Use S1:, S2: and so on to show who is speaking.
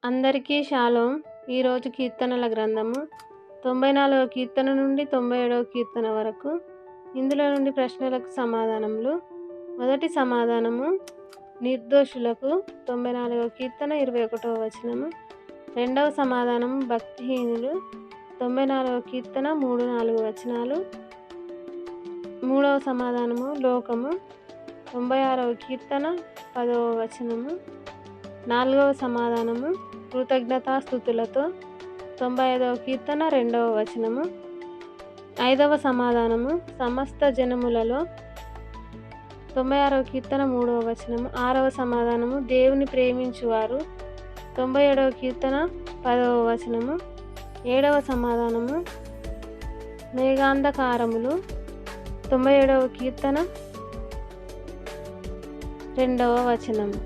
S1: అందరికీ షాలోమ్. ఈరోజు కీర్తనల గ్రంథము 94వ కీర్తన నుండి 97వ కీర్తన వరకు. ఇందులో నుండి ప్రశ్నలకు సమాధానములు. మొదటి సమాధానము నిర్దోషులకు 94వ కీర్తన 21వ వచనము. రెండవ సమాధానము భక్తిహీనులు 94వ కీర్తన 3-4 వచనాలు. మూడవ సమాధానము లోకము 96వ కీర్తన 10వ వచనము. నాలుగవ సమాధానము కృతజ్ఞతాస్తుతులతో 95వ కీర్తన 2వ వచనము. ఐదవ సమాధానము సమస్త జనములలో 96వ కీర్తన 3వ వచనము. ఆరవ సమాధానము దేవుని ప్రేమించువారు 97వ కీర్తన 10వ వచనము. ఏడవ సమాధానము మేఘాంధకారములు 97వ కీర్తన 2వ వచనము.